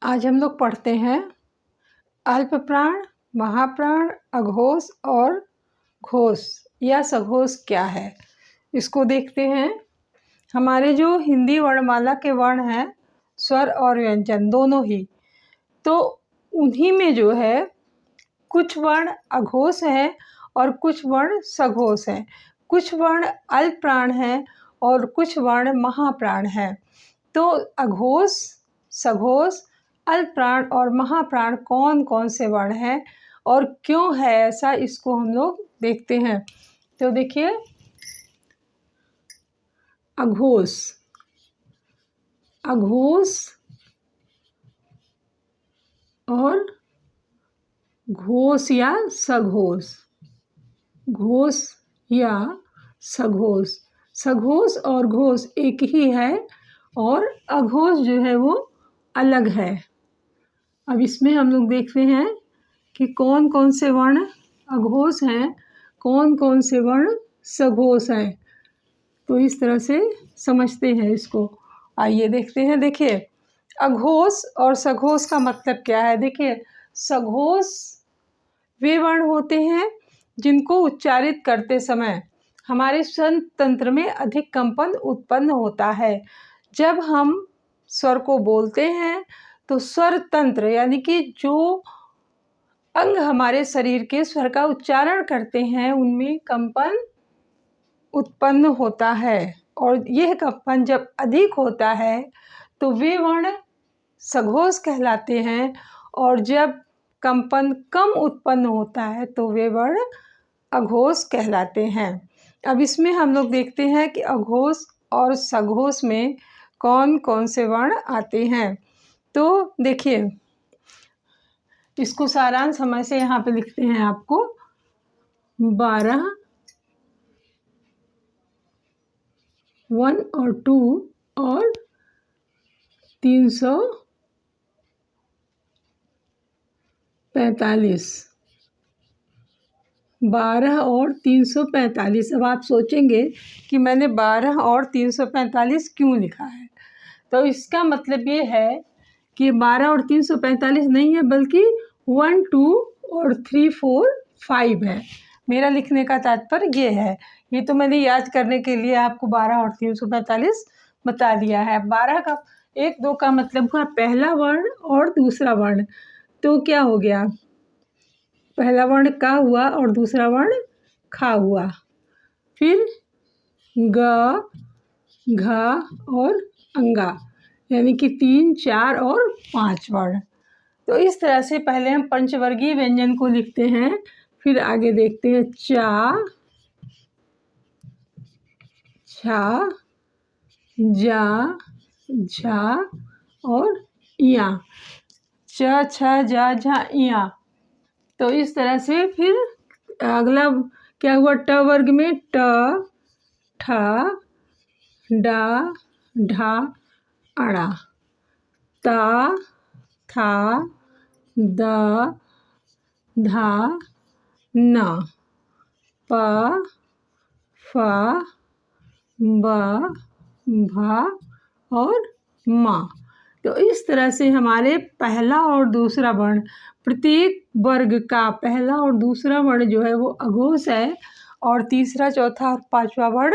आज हम लोग पढ़ते हैं अल्प प्राण, महाप्राण, अघोष और घोष या सघोष क्या है, इसको देखते हैं। हमारे जो हिंदी वर्णमाला के वर्ण हैं, स्वर और व्यंजन दोनों ही, तो उन्हीं में जो है कुछ वर्ण अघोष हैं और कुछ वर्ण सघोष हैं, कुछ वर्ण अल्प प्राण हैं और कुछ वर्ण महाप्राण हैं। तो अघोष, सघोष, अल्प प्राण और महाप्राण कौन कौन से वर्ण हैं और क्यों है ऐसा, इसको हम लोग देखते हैं। तो देखिए, अघोष, अघोष और घोष या सघोष, घोष या सघोष। सघोष और घोष एक ही है और अघोष जो है वो अलग है। अब इसमें हम लोग देखते हैं कि कौन कौन से वर्ण अघोष हैं, कौन कौन से वर्ण सघोष हैं। तो इस तरह से समझते हैं इसको। आइए देखते हैं। देखिए, अघोष और सघोष का मतलब क्या है। देखिए, सघोष वे वर्ण होते हैं जिनको उच्चारित करते समय हमारे स्वर तंत्र में अधिक कंपन उत्पन्न होता है। जब हम स्वर को बोलते हैं तो स्वर तंत्र यानी कि जो अंग हमारे शरीर के स्वर का उच्चारण करते हैं उनमें कंपन उत्पन्न होता है, और यह कंपन जब अधिक होता है तो वे वर्ण सघोष कहलाते हैं, और जब कंपन कम उत्पन्न होता है तो वे वर्ण अघोष कहलाते हैं। अब इसमें हम लोग देखते हैं कि अघोष और सघोष में कौन कौन से वर्ण आते हैं। तो देखिए, इसको सारांश समय से यहाँ पे लिखते हैं आपको। 12, 1 और 2 और 345, 12 और 345। अब आप सोचेंगे कि मैंने 12 और 345 क्यों लिखा है। तो इसका मतलब ये है कि 12 और 345 नहीं है, बल्कि 1, 2 और 3, 4, 5 है। मेरा लिखने का तात्पर्य ये है। ये तो मैंने याद करने के लिए आपको 12 और 345 बता दिया है। 12 का 1, 2 का मतलब हुआ पहला वर्ण और दूसरा वर्ण। तो क्या हो गया, पहला वर्ण का हुआ और दूसरा वर्ण खा हुआ। फिर ग, घ और अंगा, यानी कि 3, 4 और 5 वर्ण। तो इस तरह से पहले हम पंचवर्गीय व्यंजन को लिखते हैं, फिर आगे देखते हैं। चा, छा, जा, झा और इया। च, छ, जा, झा, इया। तो इस तरह से फिर अगला क्या हुआ, ट वर्ग में ट, ठ, डा, ढा, अड़ा, ता, था, द, धा, न, प, फ, ब, भ और म। तो इस तरह से हमारे पहला और दूसरा वर्ण, प्रत्येक वर्ग का पहला और दूसरा वर्ण जो है वो अघोष है, और तीसरा, चौथा और पांचवा वर्ण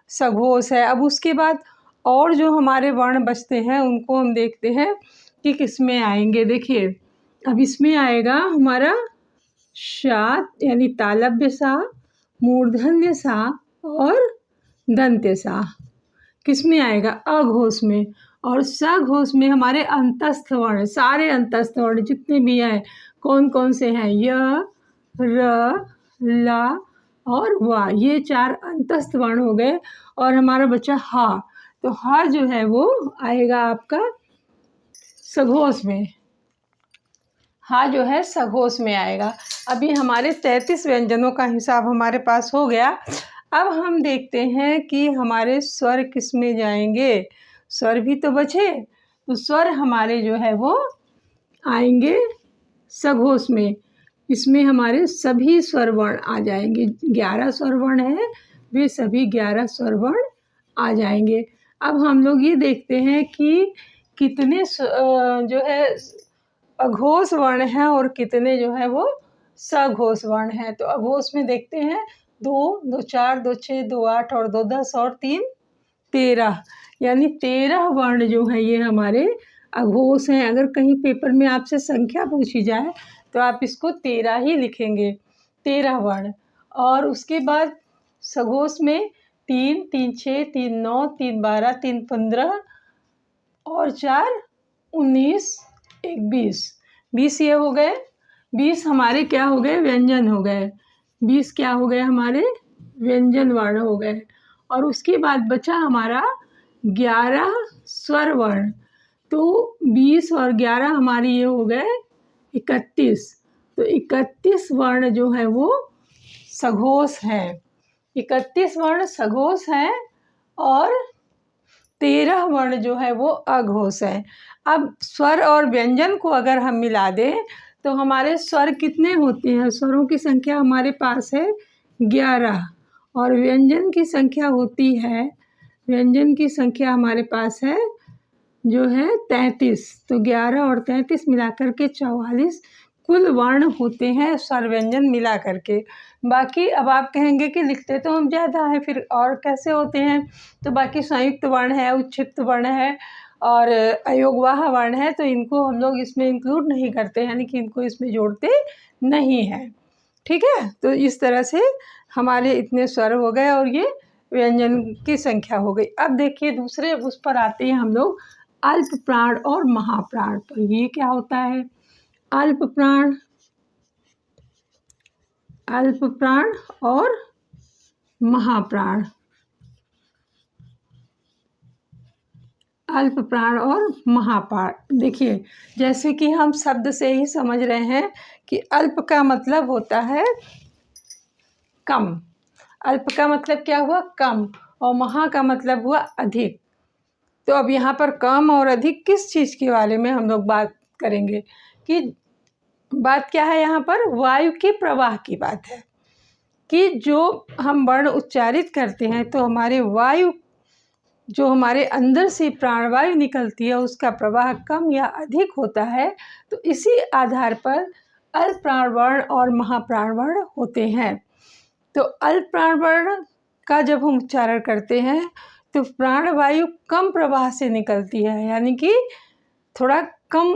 सघोष है। अब उसके बाद और जो हमारे वर्ण बचते हैं उनको हम देखते हैं कि किस में आएंगे। देखिए, अब इसमें आएगा हमारा सा, यानी तालव्य सा, मूर्धन्य सा और दंत्य सा। किस में आएगा, अघोष में। और सघोष में हमारे अंतस्थ वर्ण, सारे अंतस्थ वर्ण जितने भी हैं, कौन कौन से हैं, य, र, ला और वा। ये 4 अंतस्थ वर्ण हो गए। और हमारा बचा हा। तो हा जो है वो आएगा आपका सघोष में। हा जो है सघोष में आएगा। अभी हमारे 33 व्यंजनों का हिसाब हमारे पास हो गया। अब हम देखते हैं कि हमारे स्वर किस में जाएंगे। स्वर भी तो बचे, तो स्वर हमारे जो है वो आएंगे सघोष में। इसमें हमारे सभी स्वर वर्ण आ जाएंगे। 11 स्वर वर्ण है, वे सभी 11 स्वर वर्ण आ जाएंगे। अब हम लोग ये देखते हैं कि कितने जो है अघोष वर्ण हैं और कितने जो है वो सघोष वर्ण हैं। तो अघोष में देखते हैं 2, 2 4, 2 6, 2 8 और 2 10 और 3 13, यानी 13 वर्ण जो है ये हमारे अघोष हैं। अगर कहीं पेपर में आपसे संख्या पूछी जाए तो आप इसको 13 ही लिखेंगे, 13 वर्ण। और उसके बाद सघोष में 3, 3 6, 3 9, 3 12, 3 15 और 4 19, 1 20, 20 ये हो गए। 20 हमारे क्या हो गए? व्यंजन हो गए। 20 क्या हो गए? हमारे व्यंजन वर्ण हो गए। और उसके बाद बचा हमारा 11 स्वर वर्ण। तो 20 और 11 हमारी ये हो गए 31। तो 31 वर्ण जो है वो सघोष है। 31 वर्ण सघोष है और 13 वर्ण जो है वो अघोष है। अब स्वर और व्यंजन को अगर हम मिला दें तो हमारे स्वर कितने होते हैं? स्वरों की संख्या हमारे पास है 11 और व्यंजन की संख्या होती है, व्यंजन की संख्या हमारे पास है जो है 33। तो 11 और 33 मिला करके 44 कुल वर्ण होते हैं स्वर व्यंजन मिला करके। बाकी अब आप कहेंगे कि लिखते तो हम ज़्यादा हैं, फिर और कैसे होते हैं? तो बाकी संयुक्त वर्ण है, उच्छिष्ट वर्ण है और अयोगवाह वर्ण है, तो इनको हम लोग इसमें इंक्लूड नहीं करते, यानी कि इनको इसमें जोड़ते नहीं हैं। ठीक है, तो इस तरह से हमारे इतने स्वर हो गए और ये व्यंजन की संख्या हो गई। अब देखिए दूसरे उस पर आते हैं हम लोग अल्प प्राण और महाप्राण। तो ये क्या होता है? अल्प प्राण, अल्प प्राण और महाप्राण। अल्प प्राण और महाप्राण, देखिए जैसे कि हम शब्द से ही समझ रहे हैं कि अल्प का मतलब होता है कम। अल्प का मतलब क्या हुआ? कम। और महा का मतलब हुआ अधिक। तो अब यहाँ पर कम और अधिक किस चीज़ के बारे में हम लोग बात करेंगे? कि बात क्या है यहाँ पर? वायु के प्रवाह की बात है कि जो हम वर्ण उच्चारित करते हैं तो हमारे वायु जो हमारे अंदर से प्राणवायु निकलती है उसका प्रवाह कम या अधिक होता है। तो इसी आधार पर अल्प प्राण वर्ण और महाप्राण वर्ण होते हैं। तो अल्प प्राण वर्ण का जब हम उच्चारण करते हैं तो प्राणवायु कम प्रवाह से निकलती है, यानी कि थोड़ा कम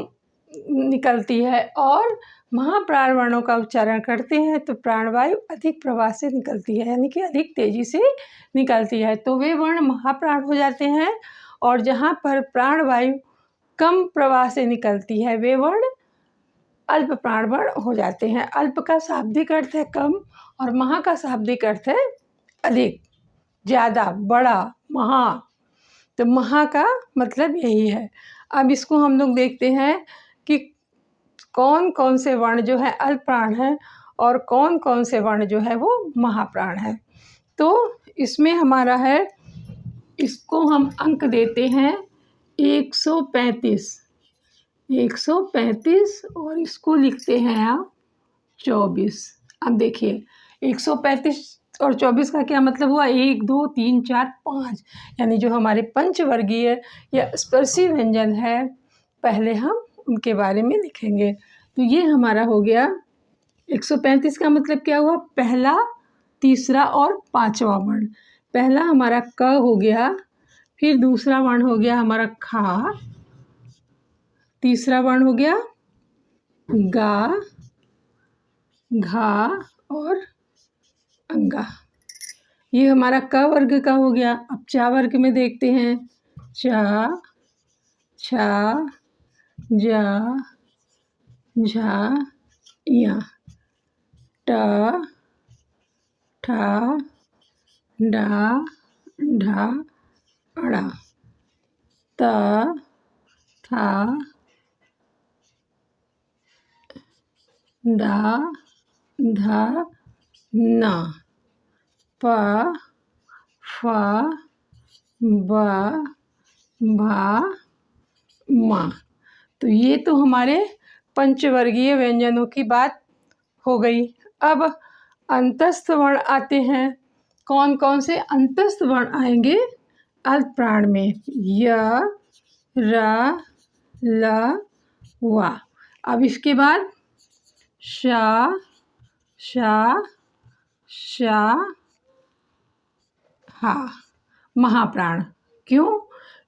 निकलती है। और महाप्राण वर्णों का उच्चारण करते हैं तो प्राणवायु अधिक प्रवाह से निकलती है, यानी कि अधिक तेजी से निकलती है। तो वे वर्ण महाप्राण हो जाते हैं और जहाँ पर प्राणवायु कम प्रवाह से निकलती है वे वर्ण अल्प प्राण वर्ण हो जाते हैं। अल्प का शाब्दिक अर्थ है कम और महा का शाब्दिक अर्थ है अधिक, ज़्यादा, बड़ा, महा। तो महा का मतलब यही है। अब इसको हम लोग देखते हैं कि कौन कौन से वर्ण जो है अल्प प्राण है और कौन कौन से वर्ण जो है वो महाप्राण है। तो इसमें हमारा है, इसको हम अंक देते हैं 135, 135 और इसको लिखते हैं आप 24। अब देखिए 135 और 24 का क्या मतलब हुआ? 1 2 3 4 5, यानी जो हमारे पंचवर्गीय या स्पर्शी व्यंजन है पहले हम उनके बारे में लिखेंगे। तो ये हमारा हो गया 135 का मतलब क्या हुआ? पहला, तीसरा और पांचवा वर्ण। पहला हमारा क हो गया, फिर दूसरा वर्ण हो गया हमारा खा, तीसरा वर्ण हो गया गा, घा और अंगा। ये हमारा क वर्ग का हो गया। अब चा वर्ग में देखते हैं चा, छा, जा, झा, या, टा, ठा, डा, ढा, अड़ा, ता, था, दा, धा, ना, पा, फा, बा, भा, मा। तो ये तो हमारे पंचवर्गीय व्यंजनों की बात हो गई। अब अंतस्थ वर्ण आते हैं। कौन कौन से अंतस्थ वर्ण आएंगे अल्प प्राण में? य, र, ल वा। अब इसके बाद शा शा शा हा, महाप्राण। क्यों?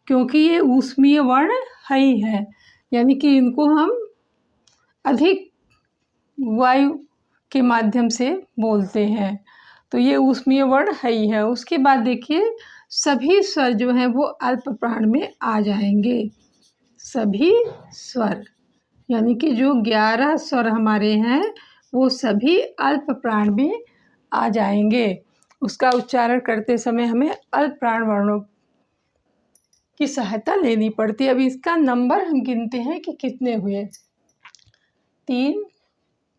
क्योंकि ये ऊष्मीय वर्ण ही है, यानी कि इनको हम अधिक वायु के माध्यम से बोलते हैं, तो ये ऊष्मीय वर्ण ही है। उसके बाद देखिए सभी स्वर जो हैं वो अल्प प्राण में आ जाएंगे। सभी स्वर यानी कि जो 11 स्वर हमारे हैं वो सभी अल्प प्राण में आ जाएंगे। उसका उच्चारण करते समय हमें अल्प प्राण वर्णों की सहायता लेनी पड़ती है। अब इसका नंबर हम गिनते हैं कि कितने हुए। 3,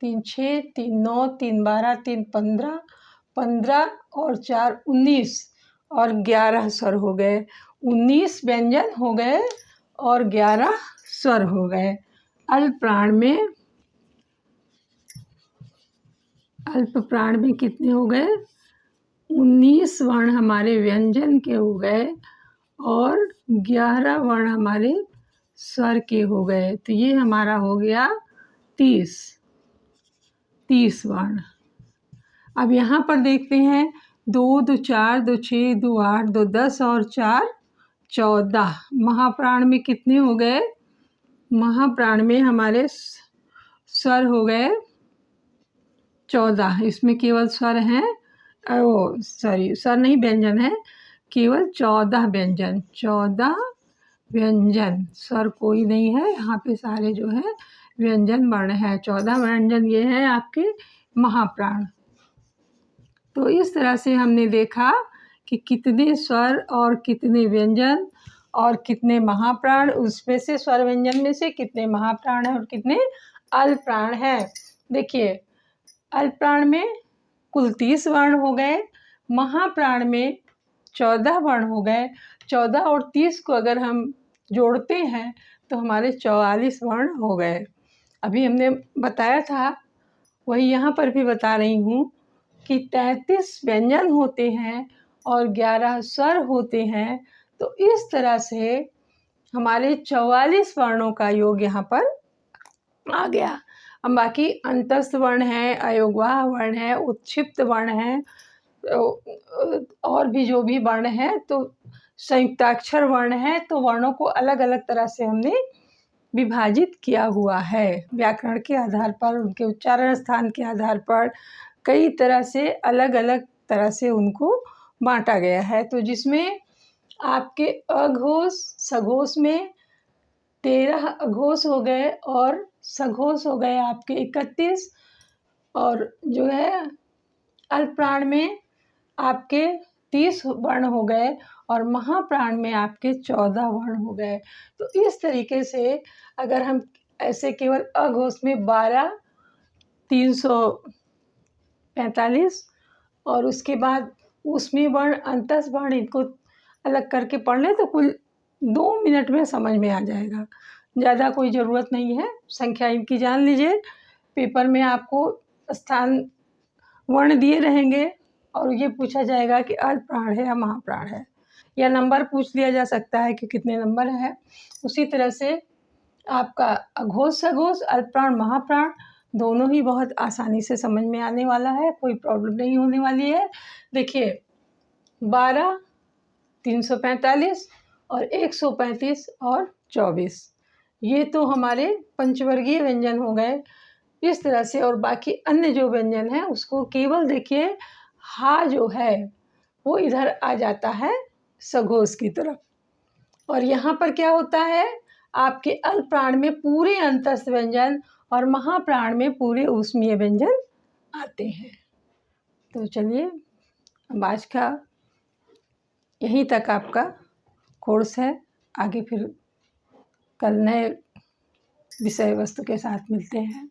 3 6, 3 9, 3 12, 3 15, 15 और 4 19 और 11 स्वर हो गए। 19 व्यंजन हो गए और 11 स्वर हो गए। अल्प प्राण में कितने हो गए? 19 वर्ण हमारे व्यंजन के हो गए और 11 वर्ण हमारे स्वर के हो गए। तो ये हमारा हो गया 30 वर्ण। अब यहाँ पर देखते हैं 2 2 4 2 6 2 8 2 10 और 4 14। महाप्राण में कितने हो गए? महाप्राण में हमारे स्वर हो गए 14। इसमें केवल स्वर हैं, स्वर नहीं, व्यंजन है, केवल 14 व्यंजन। 14 व्यंजन, स्वर कोई नहीं है यहाँ पे, सारे जो है व्यंजन वर्ण है। 14 व्यंजन ये है आपके महाप्राण। तो इस तरह से हमने देखा कि कितने स्वर और कितने व्यंजन और कितने महाप्राण, उसमें से स्वर व्यंजन में से कितने महाप्राण हैं और कितने अल्प प्राण हैं। देखिए अल्प प्राण में कुल 30 वर्ण हो गए, महाप्राण में 14 वर्ण हो गए। 14 और 30 को अगर हम जोड़ते हैं तो हमारे 44 वर्ण हो गए। अभी हमने बताया था, वही यहाँ पर भी बता रही हूँ कि 33 व्यंजन होते हैं और 11 स्वर होते हैं। तो इस तरह से हमारे 44 वर्णों का योग यहाँ पर आ गया। अब बाकी अंतस्थ वर्ण है, अयोगवाह वर्ण है, उत्क्षिप्त वर्ण है, और भी जो भी वर्ण है, तो संयुक्ताक्षर वर्ण है। तो वर्णों को अलग अलग तरह से हमने विभाजित किया हुआ है, व्याकरण के आधार पर, उनके उच्चारण स्थान के आधार पर कई तरह से अलग अलग तरह से उनको बांटा गया है। तो जिसमें आपके अघोष सघोष में 13 अघोष हो गए और सघोष हो गए आपके 31, और जो है अल्प प्राण में आपके 30 वर्ण हो गए और महाप्राण में आपके 14 वर्ण हो गए। तो इस तरीके से अगर हम ऐसे केवल अघोष में 12, 345 और उसके बाद उसमें वर्ण अंतस वर्ण, इनको अलग करके पढ़ लें तो कुल 2 मिनट में समझ में आ जाएगा। ज़्यादा कोई ज़रूरत नहीं है, संख्या इनकी जान लीजिए। पेपर में आपको स्थान वर्ण दिए रहेंगे और ये पूछा जाएगा कि अल्प प्राण है या महाप्राण है, या नंबर पूछ लिया जा सकता है कि कितने नंबर है। उसी तरह से आपका अघोष सघोष, अल्प प्राण, महाप्राण दोनों ही बहुत आसानी से समझ में आने वाला है, कोई प्रॉब्लम नहीं होने वाली है। देखिए 12, 345 और 135 और 24, ये तो हमारे पंचवर्गीय व्यंजन हो गए इस तरह से। और बाकी अन्य जो व्यंजन है उसको केवल देखिए हा जो है वो इधर आ जाता है सघोष की तरफ, और यहाँ पर क्या होता है आपके अल्प प्राण में पूरे अंतस्थ व्यंजन और महाप्राण में पूरे ऊष्मीय व्यंजन आते हैं। तो चलिए अब आज का यहीं तक आपका कोर्स है, आगे फिर कल नए विषय वस्तु के साथ मिलते हैं।